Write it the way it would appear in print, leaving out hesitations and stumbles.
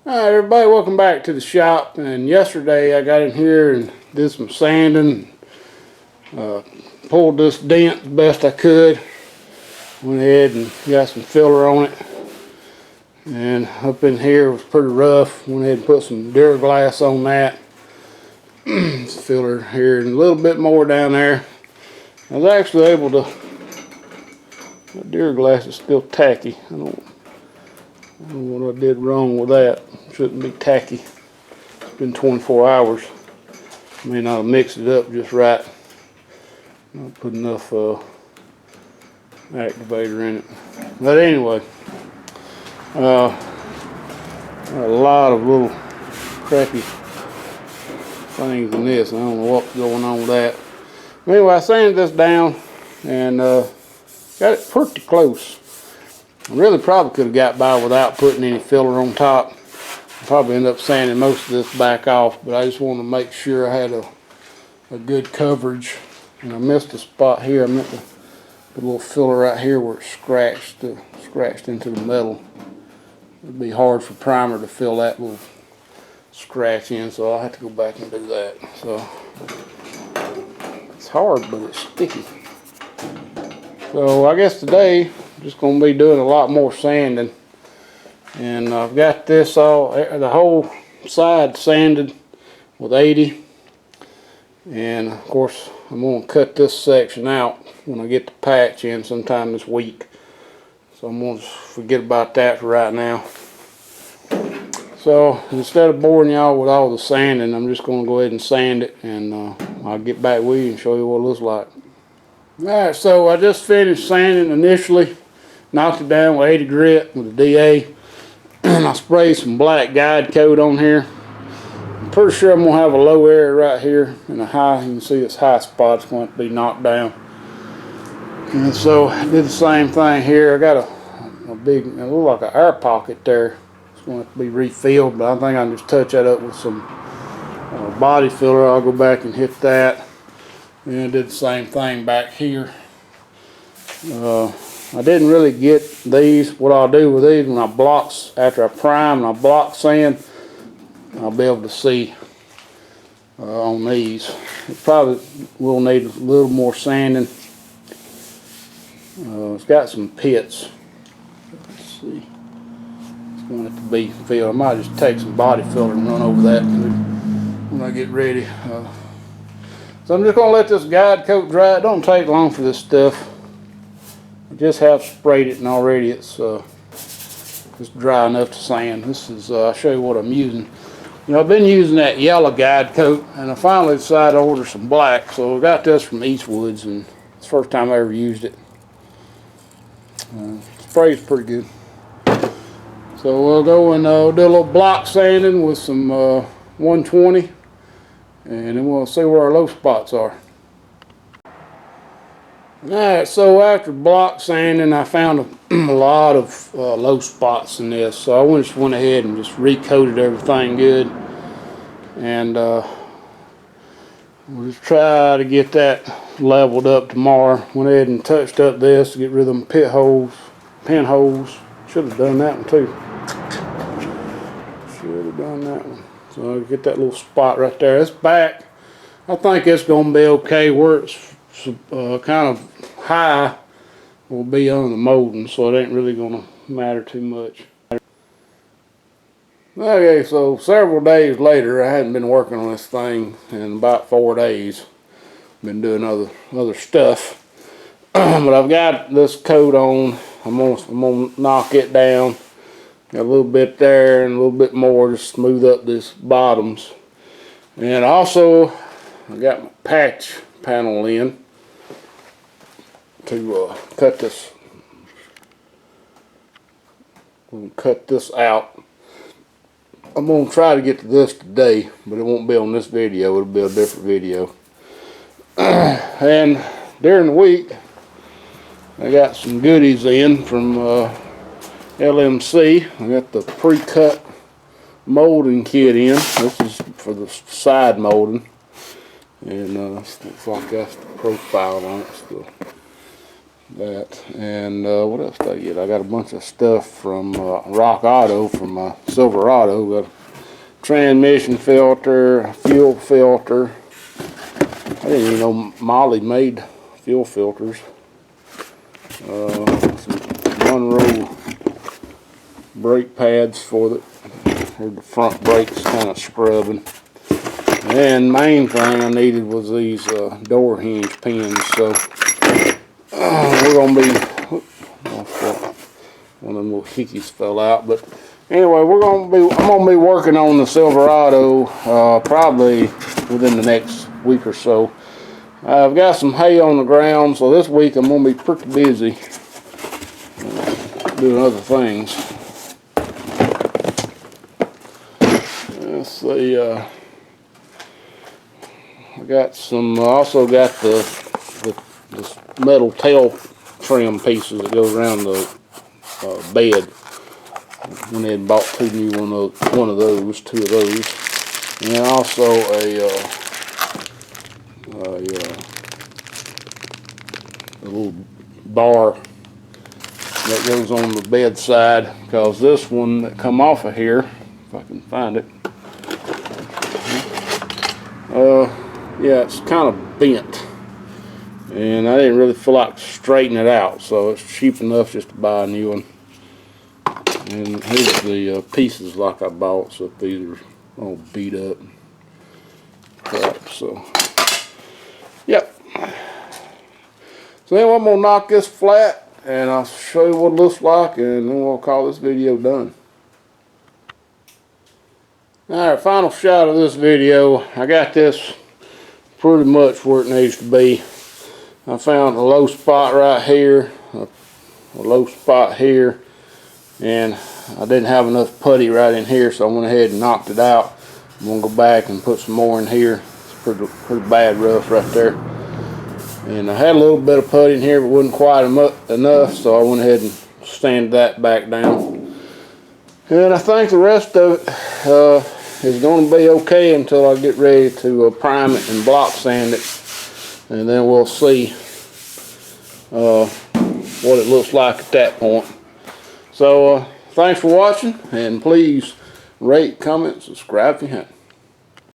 Alright everybody, welcome back to the shop. And yesterday I got in here and did some sanding, pulled this dent as best I could, went ahead and got some filler on it, and up in here was pretty rough, went ahead and put some Duraglass on that. Filler here and a little bit more down there. I was actually able to, the Duraglass is still tacky. I don't know what I did wrong with that. Shouldn't be tacky. It's been 24 hours. May not have mixed it up just right. Not put enough activator in it. But anyway, a lot of little crappy things in this. I don't know what's going on with that. Anyway, I sanded this down and got it pretty close. I really probably could have got by without putting any filler on top. I'll probably end up sanding most of this back off, but I just wanted to make sure I had a good coverage. And I missed a spot here. I meant to put a little filler right here where it scratched into the metal. It'd be hard for primer to fill that little scratch in, so I'll have to go back and do that. So it's hard, but it's sticky. So I guess today I'm just going to be doing a lot more sanding, and I've got this the whole side sanded with 80, and of course I'm going to cut this section out when I get the patch in sometime this week. So I'm going to forget about that for right now. So instead of boring y'all with all the sanding, I'm just going to go ahead and sand it, and I'll get back with you and show you what it looks like. Alright, so I just finished sanding initially, knocked it down with 80 grit with a DA, and I sprayed some black guide coat on here. I'm pretty sure I'm going to have a low area right here and a high. You can see this high spot's going to be knocked down. And so I did the same thing here. I got a big, it looked like an air pocket there. It's going to have to be refilled, but I think I can just touch that up with some body filler. I'll go back and hit that. And I did the same thing back here. I didn't really get these. What I'll do with these, when I after I prime and I block sand, I'll be able to see on these. It probably will need a little more sanding. It's got some pits. Let's see. It's going to have to be filled. I might just take some body filler and run over that when I get ready. So I'm just going to let this guide coat dry. It don't take long for this stuff. I just have sprayed it and already it's dry enough to sand. This is, I'll show you what I'm using. You know, I've been using that yellow guide coat, and I finally decided to order some black. So I got this from Eastwood's, and it's the first time I ever used it. Sprays pretty good. So we'll go and do a little block sanding with some 120. And then we'll see where our low spots are. Alright, so after block sanding, I found a lot of low spots in this. So I just went ahead and just recoated everything good. And we'll just try to get that leveled up tomorrow. Went ahead and touched up this to get rid of them pin holes. Should have done that one too. Should have done that one. So I'll get that little spot right there. It's back. I think it's going to be okay. Where it's kind of high will be on the molding, so it ain't really going to matter too much. Okay, so several days later, I hadn't been working on this thing in about 4 days. Been doing other stuff. But I've got this coat on. I'm gonna knock it down. Got a little bit there and a little bit more to smooth up this bottoms. And also, I got my patch panel in to cut this. I'm gonna cut this out. I'm gonna try to get to this today, but it won't be on this video. It'll be a different video. And during the week, I got some goodies in from LMC. I got the pre-cut molding kit in. This is for the side molding, and looks like that's the profile on it. So that. And what else did I get? I got a bunch of stuff from Rock Auto, from my Silverado. Got a transmission filter, a fuel filter. I didn't even know Molly made fuel filters. Some one-row brake pads for the front brakes kind of scrubbing. And main thing I needed was these door hinge pins. So we're gonna be, one of them little hickeys fell out, but anyway, I'm gonna be working on the Silverado probably within the next week or so. I've got some hay on the ground, so this week I'm gonna be pretty busy doing other things. Let's see. I also got the metal tail trim pieces that go around the bed. When they had bought two of those, and also a little bar that goes on the bedside, because this one that come off of here, if I can find it, yeah, it's kind of bent, and I didn't really feel like straightening it out, so it's cheap enough just to buy a new one. And here's the pieces like I bought, so if these are all beat up crap. So yep. So anyway, I'm gonna knock this flat and I'll show you what it looks like, and then we'll call this video done. Alright, final shot of this video. I got this pretty much where it needs to be. I found a low spot right here, a low spot here, and I didn't have enough putty right in here, so I went ahead and knocked it out. I'm going to go back and put some more in here. It's pretty bad rough right there. And I had a little bit of putty in here, but wasn't quite enough, so I went ahead and sanded that back down. And I think the rest of it is going to be okay until I get ready to prime it and block sand it. And then we'll see what it looks like at that point. So thanks for watching, and please rate, comment, subscribe if you haven't.